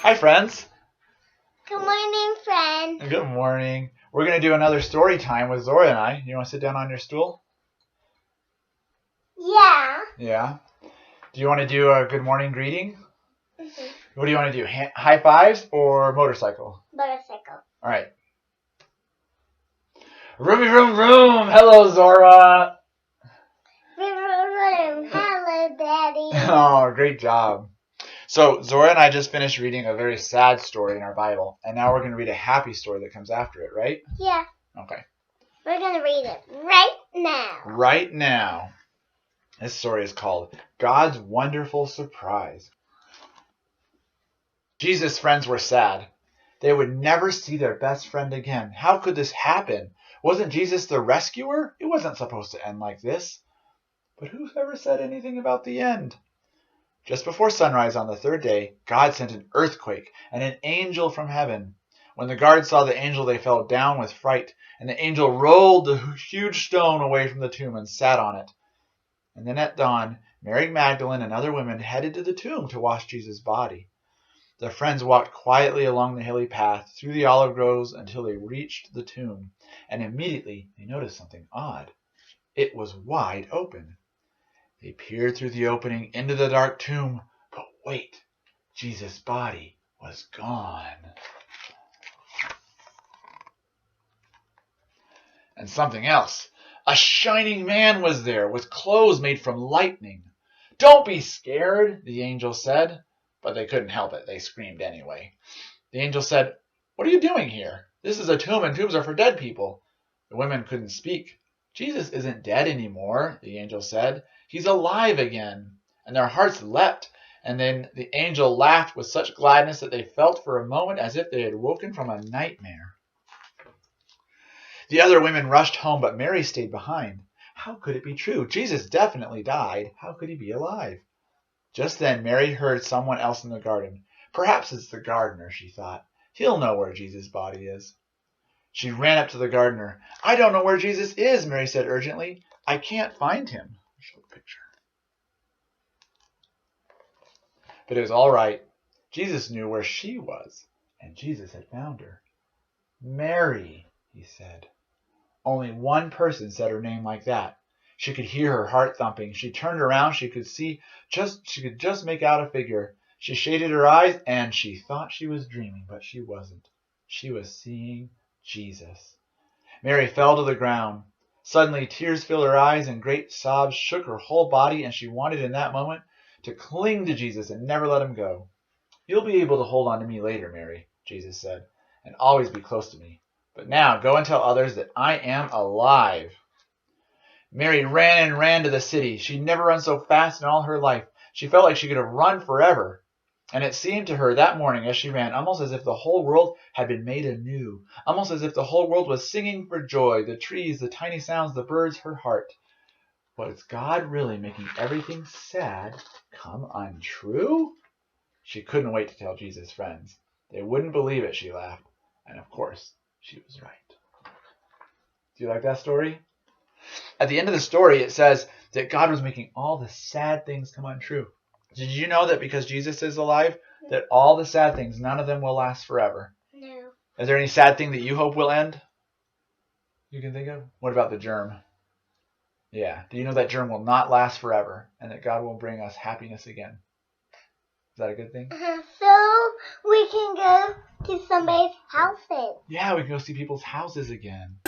Hi, friends. Good morning, friend. Good morning. We're going to do another story time with Zora and I. You want to sit down on your stool? Yeah. Yeah. Do you want to do a good morning greeting? Mm-hmm. What do you want to do? High fives or motorcycle? Motorcycle. All right. Roomy room room. Hello, Zora. Hello, Daddy. Oh, great job. So Zora and I just finished reading a very sad story in our Bible, and now we're going to read a happy story that comes after it, right? Yeah. Okay. We're going to read it right now. Right now. This story is called God's Wonderful Surprise. Jesus' friends were sad. They would never see their best friend again. How could this happen? Wasn't Jesus the rescuer? It wasn't supposed to end like this. But who ever said anything about the end? Just before sunrise on the third day, God sent an earthquake and an angel from heaven. When the guards saw the angel, they fell down with fright, and the angel rolled the huge stone away from the tomb and sat on it. And then at dawn, Mary Magdalene and other women headed to the tomb to wash Jesus' body. The friends walked quietly along the hilly path through the olive groves until they reached the tomb, and immediately they noticed something odd. It was wide open. They peered through the opening into the dark tomb, but wait, Jesus' body was gone. And something else. A shining man was there with clothes made from lightning. Don't be scared, the angel said. But they couldn't help it. They screamed anyway. The angel said, "What are you doing here? This is a tomb, and tombs are for dead people." The women couldn't speak. "Jesus isn't dead anymore," the angel said. "He's alive again." And their hearts leapt. And then the angel laughed with such gladness that they felt for a moment as if they had woken from a nightmare. The other women rushed home, but Mary stayed behind. How could it be true? Jesus definitely died. How could he be alive? Just then Mary heard someone else in the garden. Perhaps it's the gardener, she thought. He'll know where Jesus' body is. She ran up to the gardener. "I don't know where Jesus is," Mary said urgently. "I can't find him." Show the picture. But it was all right. Jesus knew where she was, and Jesus had found her. "Mary," he said. Only one person said her name like that. She could hear her heart thumping. She turned around. She could just make out a figure. She shaded her eyes, and she thought she was dreaming, but she wasn't. She was seeing Jesus. Mary fell to the ground. Suddenly, tears filled her eyes, and great sobs shook her whole body, and she wanted in that moment to cling to Jesus and never let him go. "You'll be able to hold on to me later, Mary," Jesus said, "and always be close to me. But now go and tell others that I am alive." Mary ran and ran to the city. She'd never run so fast in all her life. She felt like she could have run forever. And it seemed to her that morning as she ran almost as if the whole world had been made anew, almost as if the whole world was singing for joy, the trees, the tiny sounds, the birds, her heart. Was God really making everything sad come untrue? She couldn't wait to tell Jesus' friends. They wouldn't believe it, she laughed. And of course, she was right. Do you like that story? At the end of the story, it says that God was making all the sad things come untrue. Did you know that because Jesus is alive, that all the sad things, none of them will last forever? No. Is there any sad thing that you hope will end? You can think of? What about the germ? Yeah. Do you know that germ will not last forever and that God will bring us happiness again? Is that a good thing? So we can go to somebody's houses. Yeah, we can go see people's houses again.